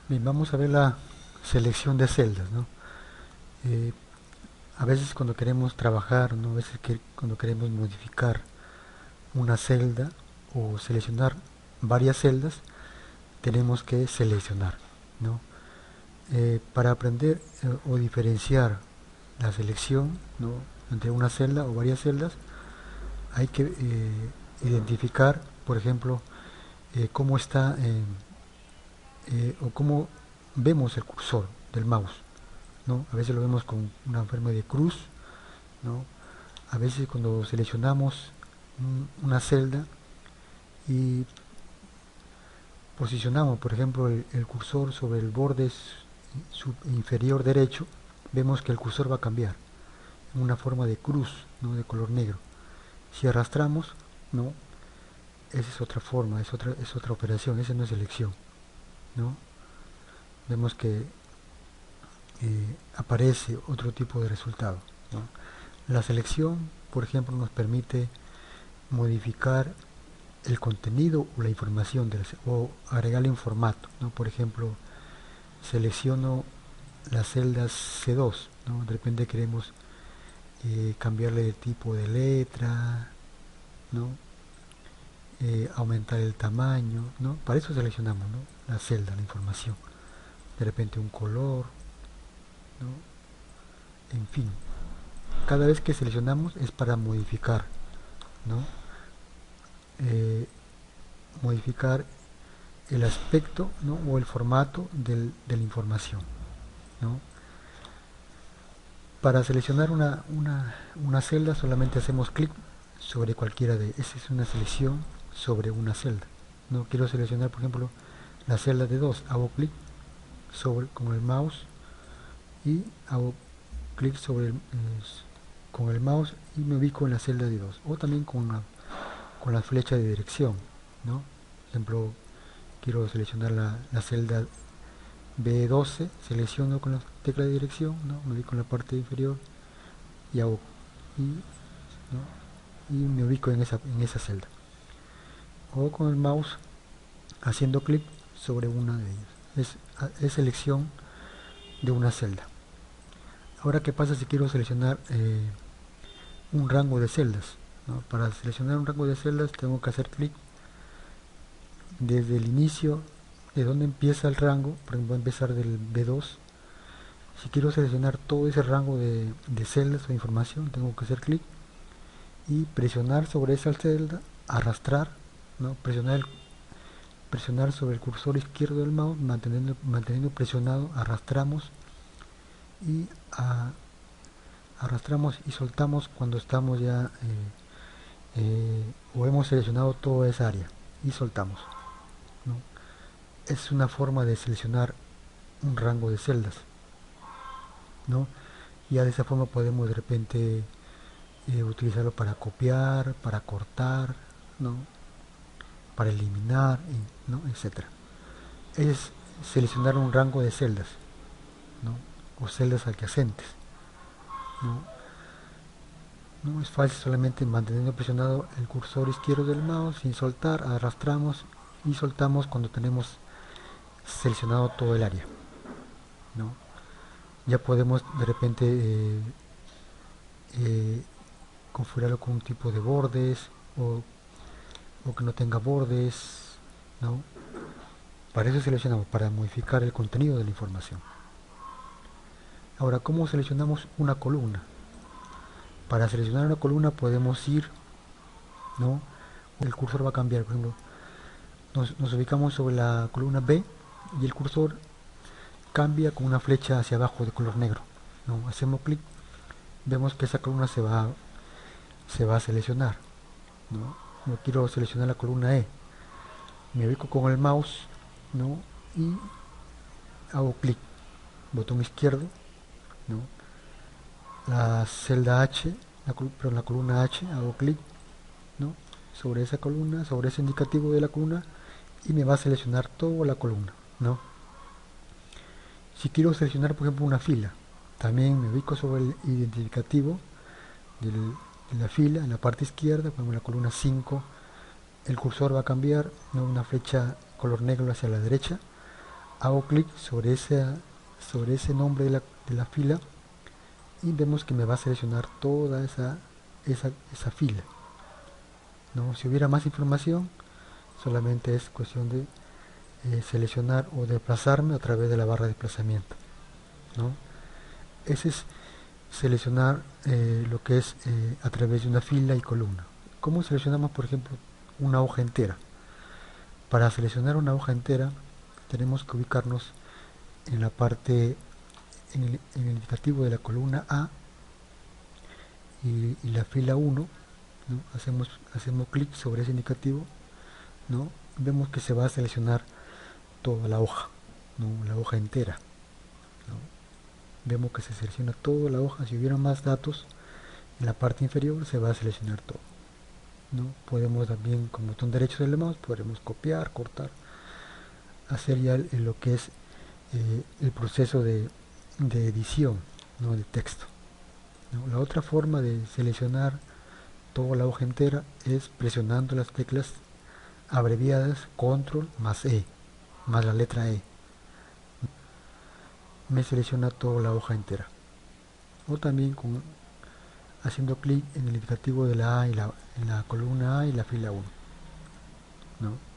Bien, vamos a ver la selección de celdas, ¿no? Eh, a veces cuando queremos trabajar, ¿no? A veces cuando queremos modificar una celda o seleccionar varias celdas, tenemos que seleccionar, ¿no? Para aprender o diferenciar la selección, ¿no? Entre una celda o varias celdas, hay que identificar, por ejemplo, cómo está o cómo vemos el cursor del mouse, ¿no? A veces lo vemos con una forma de cruz, ¿no? A veces cuando seleccionamos una celda y posicionamos, por ejemplo, el cursor sobre el borde inferior derecho, vemos que el cursor va a cambiar en una forma de cruz, ¿no? De color negro. Si arrastramos, ¿no? Esa es otra forma, es otra operación, esa no es selección, ¿no? Vemos que aparece otro tipo de resultado, ¿no? La selección, por ejemplo, nos permite modificar el contenido o la información o agregarle un formato, ¿no? Por ejemplo, selecciono las celdas C2, ¿no? De repente queremos cambiarle el tipo de letra, ¿no? Aumentar el tamaño, ¿no? Para eso seleccionamos, ¿no? La celda, la información. De repente un color, ¿no? En fin, cada vez que seleccionamos es para modificar, ¿no? Eh, modificar el aspecto, ¿no? O el formato de la información, ¿no? Para seleccionar una celda solamente hacemos clic sobre cualquiera de. Esa es una selección sobre una celda. No quiero seleccionar, por ejemplo, la celda de 2. Hago clic con el mouse y hago clic con el mouse y me ubico en la celda de 2. O también con la flecha de dirección, ¿no? Por ejemplo, quiero seleccionar la celda B12, selecciono con la tecla de dirección, ¿no? Me ubico en la parte inferior y hago y, ¿no? Y me ubico en esa celda. O con el mouse haciendo clic sobre una de ellas. Es selección de una celda. Ahora, ¿qué pasa si quiero seleccionar un rango de celdas? ¿No? Para seleccionar un rango de celdas tengo que hacer clic desde el inicio, de donde empieza el rango. Por ejemplo, voy a empezar del B2. Si quiero seleccionar todo ese rango de celdas o información, tengo que hacer clic y presionar sobre esa celda, arrastrar, ¿no? Presionar sobre el cursor izquierdo del mouse, manteniendo presionado, y a, arrastramos y soltamos cuando estamos ya o hemos seleccionado toda esa área y soltamos, ¿no? Es una forma de seleccionar un rango de celdas, ¿no? Ya de esa forma podemos de repente utilizarlo para copiar, para cortar, ¿no? Para eliminar, ¿no? Etcétera. Es seleccionar un rango de celdas, ¿no? O celdas adyacentes, ¿no? No es fácil, solamente manteniendo presionado el cursor izquierdo del mouse sin soltar, arrastramos y soltamos cuando tenemos seleccionado todo el área, ¿no? Ya podemos de repente eh, configurarlo con un tipo de bordes o que no tenga bordes, ¿no? Para eso seleccionamos, para modificar el contenido de la información. Ahora, ¿cómo seleccionamos una columna? Para seleccionar una columna podemos ir, ¿no? El cursor va a cambiar, por ejemplo, nos ubicamos sobre la columna B y el cursor cambia con una flecha hacia abajo de color negro, ¿no? Hacemos clic, vemos que esa columna se va a seleccionar, ¿no? Yo quiero seleccionar la columna E, me ubico con el mouse, ¿no? Y hago clic, botón izquierdo, ¿no? La celda H, la columna H, hago clic, ¿no? Sobre esa columna, sobre ese indicativo de la columna y me va a seleccionar toda la columna, ¿no? Si quiero seleccionar, por ejemplo, una fila, también me ubico sobre el identificativo de la fila en la parte izquierda, por ejemplo, la columna 5, el cursor va a cambiar, ¿no? Una flecha color negro hacia la derecha, hago clic sobre ese nombre de la fila y vemos que me va a seleccionar toda esa fila, ¿no? Si hubiera más información, solamente es cuestión de seleccionar o desplazarme a través de la barra de desplazamiento, ¿no? Ese es seleccionar lo que es a través de una fila y columna. ¿Cómo seleccionamos, por ejemplo, una hoja entera? Para seleccionar una hoja entera tenemos que ubicarnos en la parte, en el indicativo de la columna A y la fila 1, ¿no? Hacemos clic sobre ese indicativo, ¿no? Vemos que se va a seleccionar toda la hoja, ¿no? La hoja entera, ¿no? Vemos que se selecciona toda la hoja. Si hubiera más datos en la parte inferior se va a seleccionar todo, ¿no? Podemos también con botón derecho del mouse podemos copiar, cortar, hacer ya lo que es el proceso de edición, ¿no? De texto, ¿no? La otra forma de seleccionar toda la hoja entera es presionando las teclas abreviadas control más E más la letra E. Me selecciona toda la hoja entera. O también haciendo clic en el indicativo de la A en la columna A y la fila 1, ¿no?